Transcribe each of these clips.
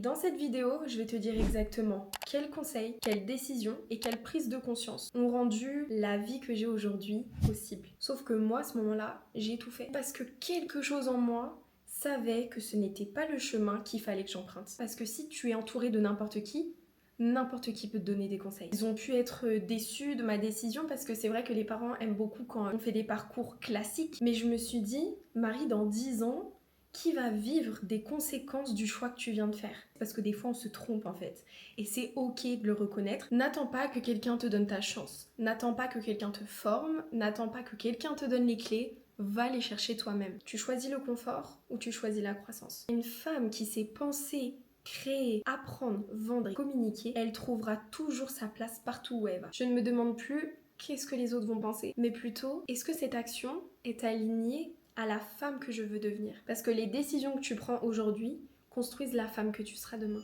Dans cette vidéo, je vais te dire exactement quels conseils, quelles décisions et quelles prises de conscience ont rendu la vie que j'ai aujourd'hui possible. Sauf que moi, à ce moment-là, j'ai tout fait parce que quelque chose en moi savait que ce n'était pas le chemin qu'il fallait que j'emprunte. Parce que si tu es entouré de n'importe qui peut te donner des conseils. Ils ont pu être déçus de ma décision parce que c'est vrai que les parents aiment beaucoup quand on fait des parcours classiques. Mais je me suis dit, Marie, dans 10 ans, qui va vivre des conséquences du choix que tu viens de faire? Parce que des fois on se trompe en fait. Et c'est ok de le reconnaître. N'attends pas que quelqu'un te donne ta chance. N'attends pas que quelqu'un te forme. N'attends pas que quelqu'un te donne les clés. Va les chercher toi-même. Tu choisis le confort ou tu choisis la croissance. Une femme qui sait penser, créer, apprendre, vendre et communiquer, elle trouvera toujours sa place partout où elle va. Je ne me demande plus qu'est-ce que les autres vont penser, mais plutôt est-ce que cette action est alignée à la femme que je veux devenir? Parce que les décisions que tu prends aujourd'hui construisent la femme que tu seras demain.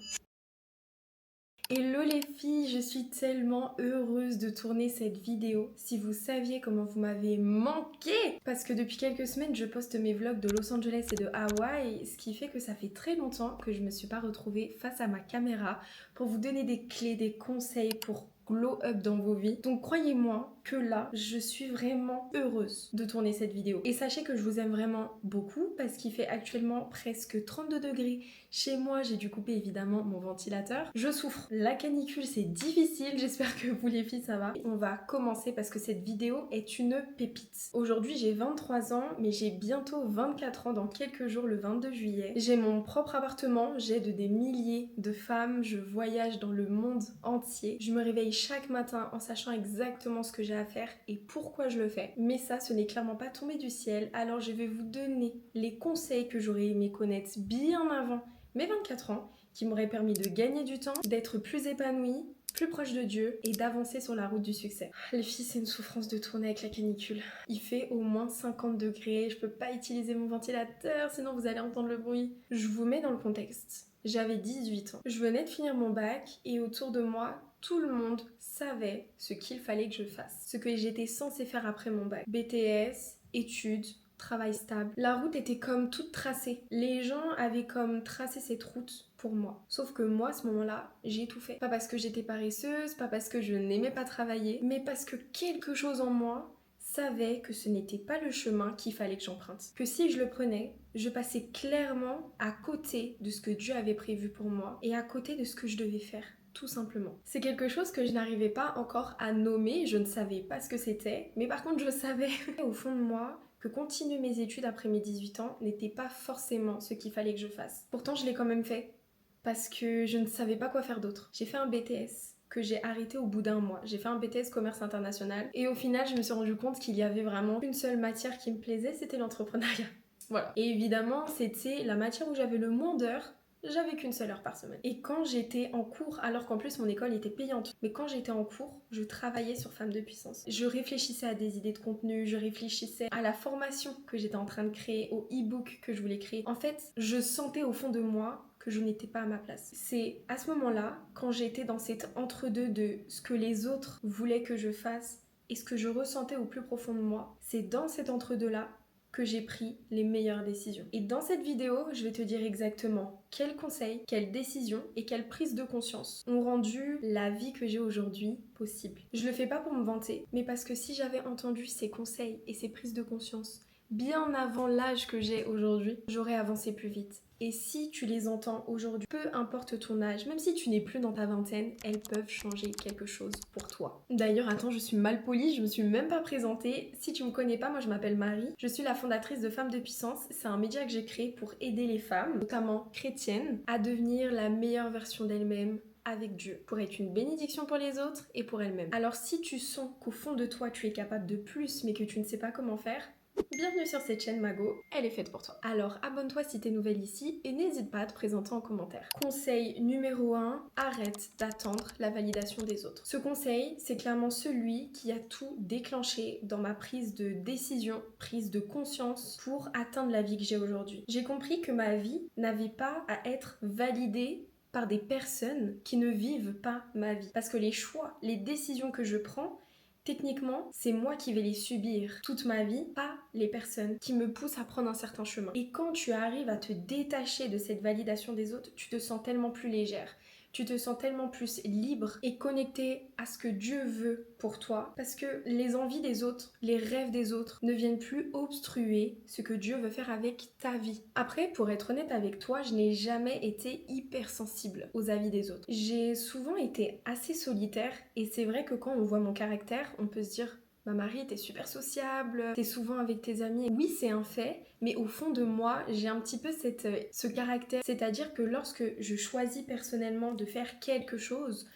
Hello les filles, je suis tellement heureuse de tourner cette vidéo. Si vous saviez comment vous m'avez manqué! Parce que depuis quelques semaines, je poste mes vlogs de Los Angeles et de Hawaï, ce qui fait que ça fait très longtemps que je me suis pas retrouvée face à ma caméra pour vous donner des clés, des conseils pour glow up dans vos vies. Donc croyez-moi que là, je suis vraiment heureuse de tourner cette vidéo. Et sachez que je vous aime vraiment beaucoup parce qu'il fait actuellement presque 32 degrés. Chez moi, j'ai dû couper évidemment mon ventilateur. Je souffre. La canicule, c'est difficile. J'espère que vous les filles, ça va. On va commencer parce que cette vidéo est une pépite. Aujourd'hui, j'ai 23 ans, mais j'ai bientôt 24 ans dans quelques jours, le 22 juillet. J'ai mon propre appartement, j'aide des milliers de femmes, je voyage dans le monde entier. Je me réveille chaque matin en sachant exactement ce que j'ai à faire et pourquoi je le fais. Mais ça, ce n'est clairement pas tombé du ciel, alors je vais vous donner les conseils que j'aurais aimé connaître bien avant mes 24 ans, qui m'auraient permis de gagner du temps, d'être plus épanouie, plus proche de Dieu et d'avancer sur la route du succès. Les filles, c'est une souffrance de tourner avec la canicule. Il fait au moins 50 degrés, je peux pas utiliser mon ventilateur, sinon vous allez entendre le bruit. Je vous mets dans le contexte. J'avais 18 ans. Je venais de finir mon bac et autour de moi, tout le monde savait ce qu'il fallait que je fasse. Ce que j'étais censée faire après mon bac. BTS, études, travail stable. La route était comme toute tracée. Les gens avaient comme tracé cette route pour moi. Sauf que moi, à ce moment-là, j'ai tout fait. Pas parce que j'étais paresseuse, pas parce que je n'aimais pas travailler, mais parce que quelque chose en moi savait que ce n'était pas le chemin qu'il fallait que j'emprunte. Que si je le prenais, je passais clairement à côté de ce que Dieu avait prévu pour moi et à côté de ce que je devais faire. Tout simplement. C'est quelque chose que je n'arrivais pas encore à nommer, je ne savais pas ce que c'était, mais par contre je savais au fond de moi que continuer mes études après mes 18 ans n'était pas forcément ce qu'il fallait que je fasse. Pourtant je l'ai quand même fait, parce que je ne savais pas quoi faire d'autre. J'ai fait un BTS que j'ai arrêté au bout d'un mois. J'ai fait un BTS commerce international et au final je me suis rendu compte qu'il y avait vraiment une seule matière qui me plaisait, c'était l'entrepreneuriat. Voilà. Et évidemment c'était la matière où j'avais le moins d'heures. J'avais qu'une seule heure par semaine. Et quand j'étais en cours, alors qu'en plus mon école était payante, mais quand j'étais en cours, je travaillais sur Femmes de Puissance. Je réfléchissais à des idées de contenu, je réfléchissais à la formation que j'étais en train de créer, au e-book que je voulais créer. En fait, je sentais au fond de moi que je n'étais pas à ma place. C'est à ce moment-là, quand j'étais dans cet entre-deux de ce que les autres voulaient que je fasse et ce que je ressentais au plus profond de moi, c'est dans cet entre-deux-là que j'ai pris les meilleures décisions. Et dans cette vidéo, je vais te dire exactement quels conseils, quelles décisions et quelles prises de conscience ont rendu la vie que j'ai aujourd'hui possible. Je le fais pas pour me vanter, mais parce que si j'avais entendu ces conseils et ces prises de conscience bien avant l'âge que j'ai aujourd'hui, j'aurais avancé plus vite. Et si tu les entends aujourd'hui, peu importe ton âge, même si tu n'es plus dans ta vingtaine, elles peuvent changer quelque chose pour toi. D'ailleurs, attends, je suis mal polie, je me suis même pas présentée. Si tu me connais pas, moi je m'appelle Marie. Je suis la fondatrice de Femmes de Puissance. C'est un média que j'ai créé pour aider les femmes, notamment chrétiennes, à devenir la meilleure version d'elles-mêmes avec Dieu, pour être une bénédiction pour les autres et pour elles-mêmes. Alors si tu sens qu'au fond de toi tu es capable de plus mais que tu ne sais pas comment faire, bienvenue sur cette chaîne Mago, elle est faite pour toi. Alors abonne-toi si t'es nouvelle ici et n'hésite pas à te présenter en commentaire. Conseil numéro 1, arrête d'attendre la validation des autres. Ce conseil, c'est clairement celui qui a tout déclenché dans ma prise de décision, prise de conscience pour atteindre la vie que j'ai aujourd'hui. J'ai compris que ma vie n'avait pas à être validée par des personnes qui ne vivent pas ma vie. Parce que les choix, les décisions que je prends, techniquement, c'est moi qui vais les subir toute ma vie, pas les personnes qui me poussent à prendre un certain chemin. Et quand tu arrives à te détacher de cette validation des autres, tu te sens tellement plus légère. Tu te sens tellement plus libre et connecté à ce que Dieu veut pour toi. Parce que les envies des autres, les rêves des autres ne viennent plus obstruer ce que Dieu veut faire avec ta vie. Après, pour être honnête avec toi, je n'ai jamais été hypersensible aux avis des autres. J'ai souvent été assez solitaire et c'est vrai que quand on voit mon caractère, on peut se dire « Marie, t'es super sociable, t'es souvent avec tes amis. » Oui, c'est un fait, mais au fond de moi, j'ai un petit peu ce caractère. C'est-à-dire que lorsque je choisis personnellement de faire quelque chose,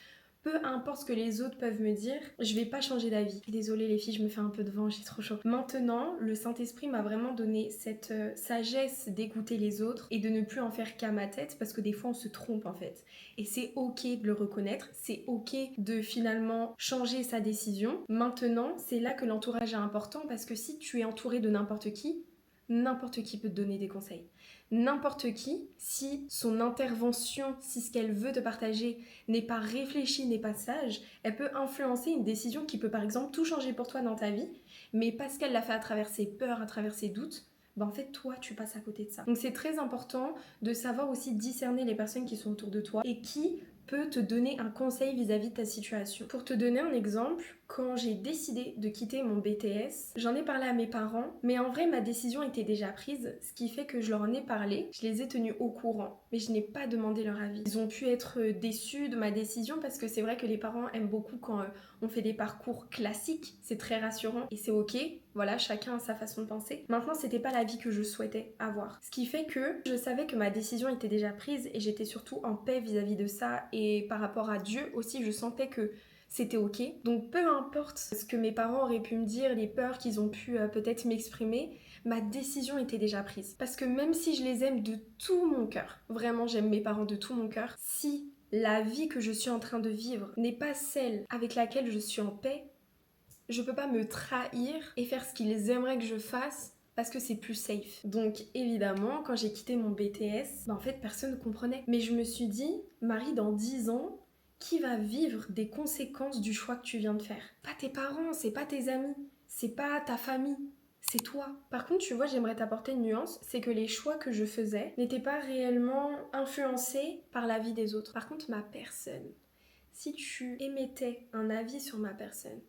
peu importe ce que les autres peuvent me dire, je vais pas changer d'avis. Désolée les filles, je me fais un peu de vent, j'ai trop chaud. Maintenant, le Saint-Esprit m'a vraiment donné cette sagesse d'écouter les autres et de ne plus en faire qu'à ma tête parce que des fois on se trompe en fait. Et c'est ok de le reconnaître, c'est ok de finalement changer sa décision. Maintenant, c'est là que l'entourage est important parce que si tu es entouré de n'importe qui peut te donner des conseils. N'importe qui, si son intervention, si ce qu'elle veut te partager n'est pas réfléchi, n'est pas sage, elle peut influencer une décision qui peut par exemple tout changer pour toi dans ta vie, mais parce qu'elle l'a fait à travers ses peurs, à travers ses doutes, en fait toi tu passes à côté de ça. Donc c'est très important de savoir aussi discerner les personnes qui sont autour de toi et qui peut te donner un conseil vis-à-vis de ta situation. Pour te donner un exemple, quand j'ai décidé de quitter mon BTS, j'en ai parlé à mes parents, mais en vrai ma décision était déjà prise, ce qui fait que je leur en ai parlé, je les ai tenus au courant, mais je n'ai pas demandé leur avis. Ils ont pu être déçus de ma décision parce que c'est vrai que les parents aiment beaucoup quand on fait des parcours classiques, c'est très rassurant et c'est ok, voilà, chacun a sa façon de penser. Maintenant, c'était pas la vie que je souhaitais avoir. Ce qui fait que je savais que ma décision était déjà prise et j'étais surtout en paix vis-à-vis de ça et par rapport à Dieu aussi, je sentais que c'était ok. Donc peu importe ce que mes parents auraient pu me dire, les peurs qu'ils ont pu peut-être m'exprimer, ma décision était déjà prise. Parce que même si je les aime de tout mon cœur, vraiment j'aime mes parents de tout mon cœur, si la vie que je suis en train de vivre n'est pas celle avec laquelle je suis en paix, je peux pas me trahir et faire ce qu'ils aimeraient que je fasse parce que c'est plus safe. Donc évidemment, quand j'ai quitté mon BTS, en fait personne ne comprenait. Mais je me suis dit, Marie, dans 10 ans, qui va vivre des conséquences du choix que tu viens de faire? Pas tes parents, c'est pas tes amis, c'est pas ta famille. C'est toi. Par contre, tu vois, j'aimerais t'apporter une nuance, c'est que les choix que je faisais n'étaient pas réellement influencés par la vie des autres. Par contre, ma personne, si tu émettais un avis sur ma personne,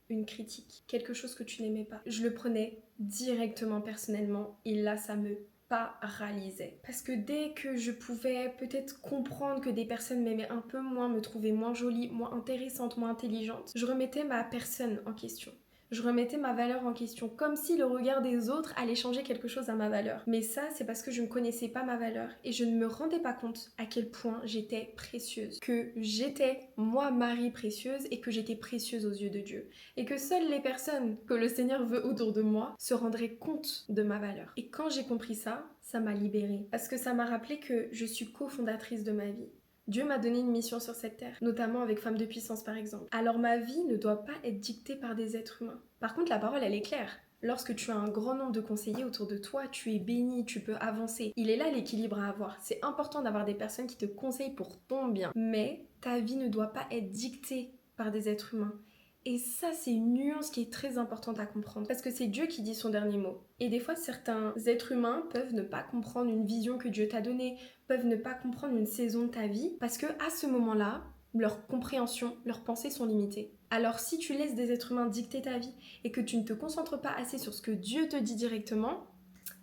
une critique, quelque chose que tu n'aimais pas, je le prenais directement personnellement et là ça me paralysait. Parce que dès que je pouvais peut-être comprendre que des personnes m'aimaient un peu moins, me trouvaient moins jolie, moins intéressante, moins intelligente, je remettais ma personne en question. Je remettais ma valeur en question, comme si le regard des autres allait changer quelque chose à ma valeur. Mais ça, c'est parce que je ne connaissais pas ma valeur et je ne me rendais pas compte à quel point j'étais précieuse. Que j'étais, moi, Marie, précieuse et que j'étais précieuse aux yeux de Dieu. Et que seules les personnes que le Seigneur veut autour de moi se rendraient compte de ma valeur. Et quand j'ai compris ça, ça m'a libérée. Parce que ça m'a rappelé que je suis cofondatrice de ma vie. Dieu m'a donné une mission sur cette terre, notamment avec Femmes de Puissance par exemple. Alors ma vie ne doit pas être dictée par des êtres humains. Par contre, la parole, elle est claire. Lorsque tu as un grand nombre de conseillers autour de toi, tu es béni, tu peux avancer. Il est là l'équilibre à avoir. C'est important d'avoir des personnes qui te conseillent pour ton bien. Mais ta vie ne doit pas être dictée par des êtres humains. Et ça, c'est une nuance qui est très importante à comprendre. Parce que c'est Dieu qui dit son dernier mot. Et des fois, certains êtres humains peuvent ne pas comprendre une vision que Dieu t'a donnée, peuvent ne pas comprendre une saison de ta vie, parce que à ce moment-là, leur compréhension, leurs pensées sont limitées. Alors si tu laisses des êtres humains dicter ta vie et que tu ne te concentres pas assez sur ce que Dieu te dit directement,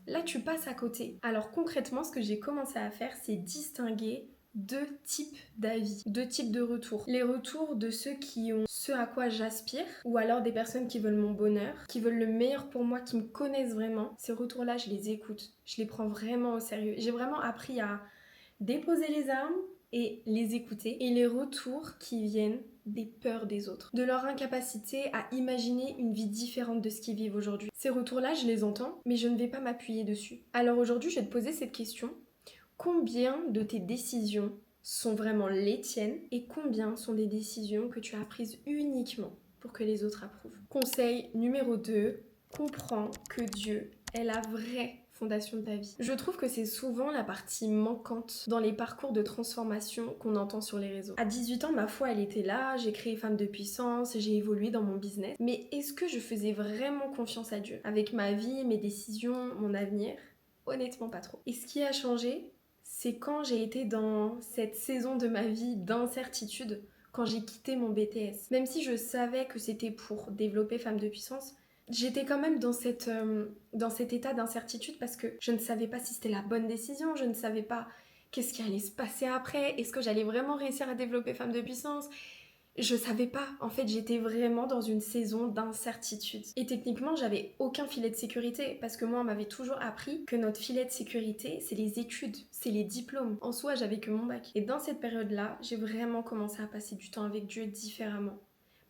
là tu passes à côté. Alors concrètement, ce que j'ai commencé à faire, c'est distinguer deux types d'avis, deux types de retours. Les retours de ceux qui ont ce à quoi j'aspire, ou alors des personnes qui veulent mon bonheur, qui veulent le meilleur pour moi, qui me connaissent vraiment. Ces retours-là, je les écoute, je les prends vraiment au sérieux. J'ai vraiment appris à déposer les armes et les écouter. Et les retours qui viennent des peurs des autres, de leur incapacité à imaginer une vie différente de ce qu'ils vivent aujourd'hui. Ces retours-là, je les entends, mais je ne vais pas m'appuyer dessus. Alors aujourd'hui, je vais te poser cette question. Combien de tes décisions sont vraiment les tiennes et combien sont des décisions que tu as prises uniquement pour que les autres approuvent? Conseil numéro 2, comprends que Dieu est la vraie fondation de ta vie. Je trouve que c'est souvent la partie manquante dans les parcours de transformation qu'on entend sur les réseaux. À 18 ans, ma foi, elle était là, j'ai créé Femme de Puissance, j'ai évolué dans mon business. Mais est-ce que je faisais vraiment confiance à Dieu avec ma vie, mes décisions, mon avenir? Honnêtement, pas trop. Et ce qui a changé, c'est quand j'ai été dans cette saison de ma vie d'incertitude, quand j'ai quitté mon BTS. Même si je savais que c'était pour développer Femme de Puissance, j'étais quand même dans cet état d'incertitude parce que je ne savais pas si c'était la bonne décision, je ne savais pas qu'est-ce qui allait se passer après, est-ce que j'allais vraiment réussir à développer Femme de Puissance. Je savais pas, en fait j'étais vraiment dans une saison d'incertitude. Et techniquement j'avais aucun filet de sécurité parce que moi on m'avait toujours appris que notre filet de sécurité c'est les études, c'est les diplômes. En soi j'avais que mon bac. Et dans cette période-là, j'ai vraiment commencé à passer du temps avec Dieu différemment.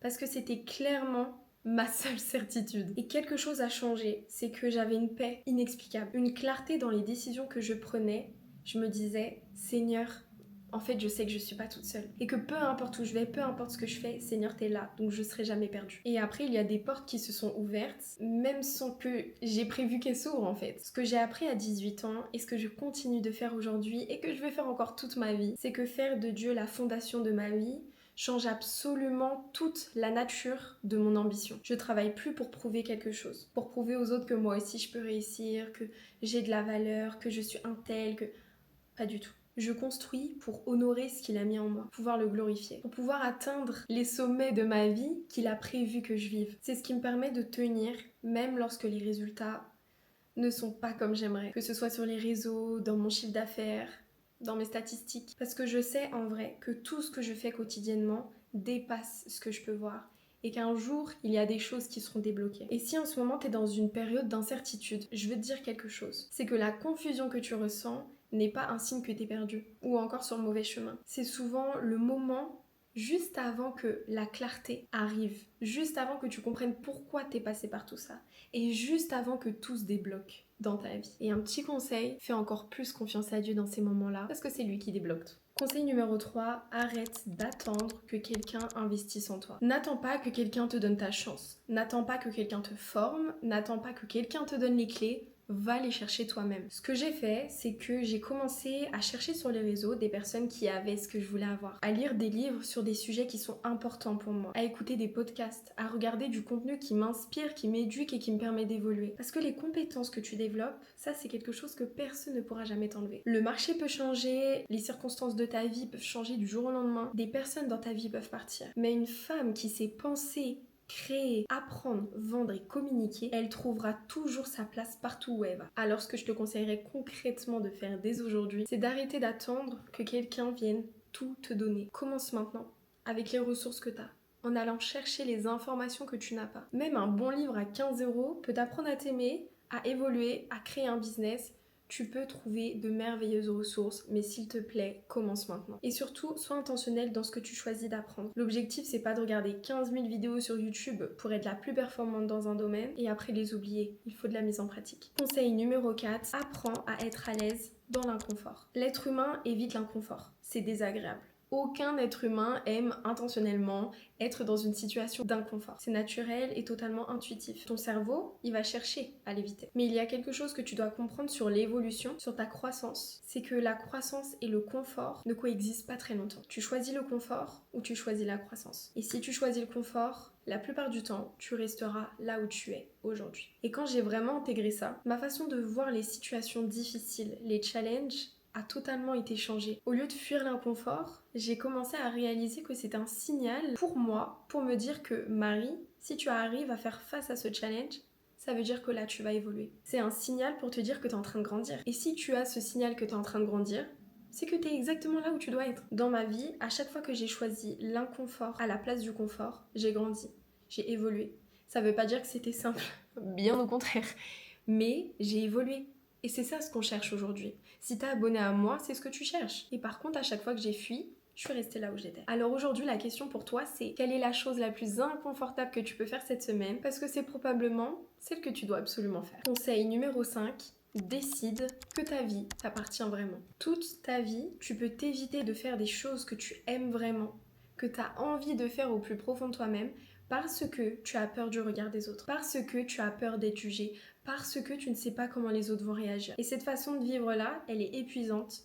Parce que c'était clairement ma seule certitude. Et quelque chose a changé, c'est que j'avais une paix inexplicable, une clarté dans les décisions que je prenais. Je me disais, Seigneur, en fait, je sais que je suis pas toute seule. Et que peu importe où je vais, peu importe ce que je fais, Seigneur, t'es là. Donc je serai jamais perdue. Et après, il y a des portes qui se sont ouvertes, même sans que j'ai prévu qu'elles s'ouvrent, en fait. Ce que j'ai appris à 18 ans, et ce que je continue de faire aujourd'hui, et que je vais faire encore toute ma vie, c'est que faire de Dieu la fondation de ma vie change absolument toute la nature de mon ambition. Je travaille plus pour prouver quelque chose. Pour prouver aux autres que moi aussi je peux réussir, que j'ai de la valeur, que je suis un tel, que... Pas du tout. Je construis pour honorer ce qu'il a mis en moi, pouvoir le glorifier, pour pouvoir atteindre les sommets de ma vie qu'il a prévu que je vive. C'est ce qui me permet de tenir, même lorsque les résultats ne sont pas comme j'aimerais. Que ce soit sur les réseaux, dans mon chiffre d'affaires, dans mes statistiques. Parce que je sais en vrai que tout ce que je fais quotidiennement dépasse ce que je peux voir. Et qu'un jour, il y a des choses qui seront débloquées. Et si en ce moment, tu es dans une période d'incertitude, je veux te dire quelque chose. C'est que la confusion que tu ressens n'est pas un signe que t'es perdu ou encore sur le mauvais chemin. C'est souvent le moment juste avant que la clarté arrive, juste avant que tu comprennes pourquoi t'es passé par tout ça et juste avant que tout se débloque dans ta vie. Et un petit conseil, fais encore plus confiance à Dieu dans ces moments-là parce que c'est lui qui débloque tout. Conseil numéro 3, arrête d'attendre que quelqu'un investisse en toi. N'attends pas que quelqu'un te donne ta chance. N'attends pas que quelqu'un te forme. N'attends pas que quelqu'un te donne les clés. Va les chercher toi-même. Ce que j'ai fait, c'est que j'ai commencé à chercher sur les réseaux des personnes qui avaient ce que je voulais avoir, à lire des livres sur des sujets qui sont importants pour moi, à écouter des podcasts, à regarder du contenu qui m'inspire, qui m'éduque et qui me permet d'évoluer. Parce que les compétences que tu développes, ça c'est quelque chose que personne ne pourra jamais t'enlever. Le marché peut changer, les circonstances de ta vie peuvent changer du jour au lendemain, des personnes dans ta vie peuvent partir. Mais une femme qui sait penser, créer, apprendre, vendre et communiquer, elle trouvera toujours sa place partout où elle va. Alors ce que je te conseillerais concrètement de faire dès aujourd'hui, c'est d'arrêter d'attendre que quelqu'un vienne tout te donner. Commence maintenant avec les ressources que tu as, en allant chercher les informations que tu n'as pas. Même un bon livre à 15 € peut t'apprendre à t'aimer, à évoluer, à créer un business. Tu peux trouver de merveilleuses ressources, mais s'il te plaît, commence maintenant. Et surtout, sois intentionnel dans ce que tu choisis d'apprendre. L'objectif, c'est pas de regarder 15 000 vidéos sur YouTube pour être la plus performante dans un domaine et après les oublier. Il faut de la mise en pratique. Conseil numéro 4, apprends à être à l'aise dans l'inconfort. L'être humain évite l'inconfort. C'est désagréable. Aucun être humain aime intentionnellement être dans une situation d'inconfort. C'est naturel et totalement intuitif. Ton cerveau, il va chercher à l'éviter. Mais il y a quelque chose que tu dois comprendre sur l'évolution, sur ta croissance. C'est que la croissance et le confort ne coexistent pas très longtemps. Tu choisis le confort ou tu choisis la croissance. Et si tu choisis le confort, la plupart du temps, tu resteras là où tu es aujourd'hui. Et quand j'ai vraiment intégré ça, ma façon de voir les situations difficiles, les challenges, a totalement été changée. Au lieu de fuir l'inconfort, j'ai commencé à réaliser que c'est un signal pour moi, pour me dire que Marie, si tu arrives à faire face à ce challenge, ça veut dire que là tu vas évoluer. C'est un signal pour te dire que tu es en train de grandir. Et si tu as ce signal que tu es en train de grandir, c'est que tu es exactement là où tu dois être. Dans ma vie, à chaque fois que j'ai choisi l'inconfort à la place du confort, j'ai grandi, j'ai évolué. Ça veut pas dire que c'était simple, bien au contraire, mais j'ai évolué. Et c'est ça ce qu'on cherche aujourd'hui. Si t'es abonné à moi, c'est ce que tu cherches. Et par contre, à chaque fois que j'ai fui, je suis restée là où j'étais. Alors aujourd'hui, la question pour toi, c'est quelle est la chose la plus inconfortable que tu peux faire cette semaine? Parce que c'est probablement celle que tu dois absolument faire. Conseil numéro 5, décide que ta vie t'appartient vraiment. Toute ta vie, tu peux t'éviter de faire des choses que tu aimes vraiment, que tu as envie de faire au plus profond de toi-même, parce que tu as peur du regard des autres, parce que tu as peur d'être jugé, parce que tu ne sais pas comment les autres vont réagir. Et cette façon de vivre-là, elle est épuisante.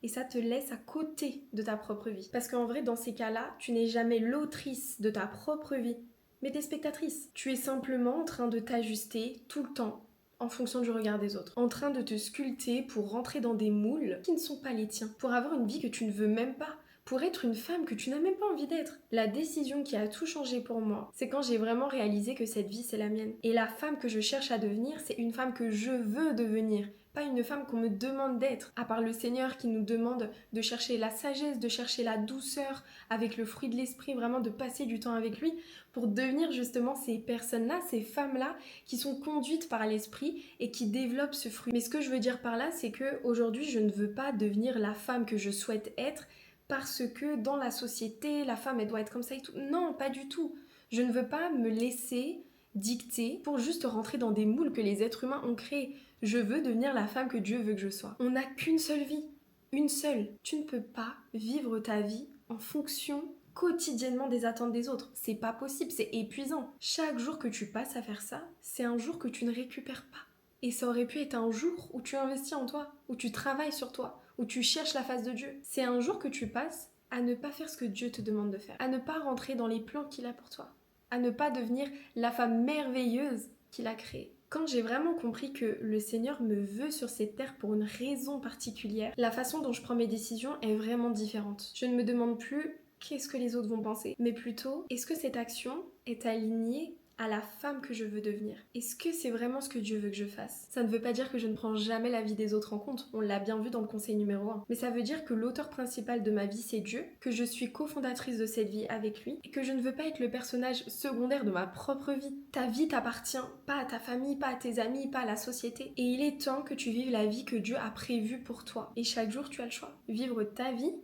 Et ça te laisse à côté de ta propre vie. Parce qu'en vrai, dans ces cas-là, tu n'es jamais l'autrice de ta propre vie, mais t'es spectatrice. Tu es simplement en train de t'ajuster tout le temps en fonction du regard des autres. En train de te sculpter pour rentrer dans des moules qui ne sont pas les tiens. Pour avoir une vie que tu ne veux même pas. Pour être une femme que tu n'as même pas envie d'être. La décision qui a tout changé pour moi, c'est quand j'ai vraiment réalisé que cette vie, c'est la mienne. Et la femme que je cherche à devenir, c'est une femme que je veux devenir. Pas une femme qu'on me demande d'être, à part le Seigneur qui nous demande de chercher la sagesse, de chercher la douceur avec le fruit de l'esprit, vraiment de passer du temps avec lui pour devenir justement ces personnes-là, ces femmes-là qui sont conduites par l'esprit et qui développent ce fruit. Mais ce que je veux dire par là, c'est que aujourd'hui, je ne veux pas devenir la femme que je souhaite être parce que dans la société, la femme, elle doit être comme ça et tout. Non, pas du tout. Je ne veux pas me laisser dicter pour juste rentrer dans des moules que les êtres humains ont créés. Je veux devenir la femme que Dieu veut que je sois. On n'a qu'une seule vie, une seule. Tu ne peux pas vivre ta vie en fonction quotidiennement des attentes des autres. C'est pas possible, c'est épuisant. Chaque jour que tu passes à faire ça, c'est un jour que tu ne récupères pas. Et ça aurait pu être un jour où tu investis en toi, où tu travailles sur toi, où tu cherches la face de Dieu. C'est un jour que tu passes à ne pas faire ce que Dieu te demande de faire, à ne pas rentrer dans les plans qu'il a pour toi, à ne pas devenir la femme merveilleuse qu'il a créée. Quand j'ai vraiment compris que le Seigneur me veut sur cette terre pour une raison particulière, la façon dont je prends mes décisions est vraiment différente. Je ne me demande plus qu'est-ce que les autres vont penser, mais plutôt est-ce que cette action est alignée à la femme que je veux devenir? Est-ce que c'est vraiment ce que Dieu veut que je fasse? Ça ne veut pas dire que je ne prends jamais la vie des autres en compte, on l'a bien vu dans le conseil numéro 1. Mais ça veut dire que l'auteur principal de ma vie c'est Dieu, que je suis cofondatrice de cette vie avec lui, et que je ne veux pas être le personnage secondaire de ma propre vie. Ta vie t'appartient, pas à ta famille, pas à tes amis, pas à la société. Et il est temps que tu vives la vie que Dieu a prévue pour toi. Et chaque jour tu as le choix. Vivre ta vie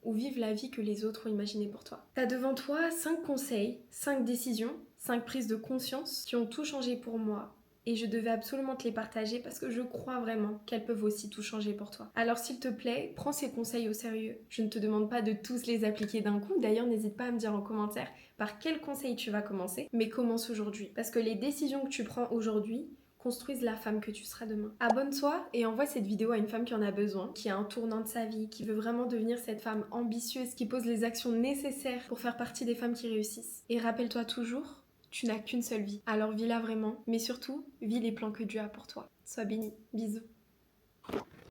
ou vivre la vie que les autres ont imaginée pour toi. T'as devant toi 5 conseils, 5 décisions, 5 prises de conscience qui ont tout changé pour moi. Et je devais absolument te les partager parce que je crois vraiment qu'elles peuvent aussi tout changer pour toi. Alors s'il te plaît, prends ces conseils au sérieux. Je ne te demande pas de tous les appliquer d'un coup. D'ailleurs, n'hésite pas à me dire en commentaire par quel conseil tu vas commencer. Mais commence aujourd'hui. Parce que les décisions que tu prends aujourd'hui construisent la femme que tu seras demain. Abonne-toi et envoie cette vidéo à une femme qui en a besoin, qui a un tournant de sa vie, qui veut vraiment devenir cette femme ambitieuse, qui pose les actions nécessaires pour faire partie des femmes qui réussissent. Et rappelle-toi toujours, tu n'as qu'une seule vie. Alors vis-la vraiment, mais surtout, vis les plans que Dieu a pour toi. Sois béni. Bisous.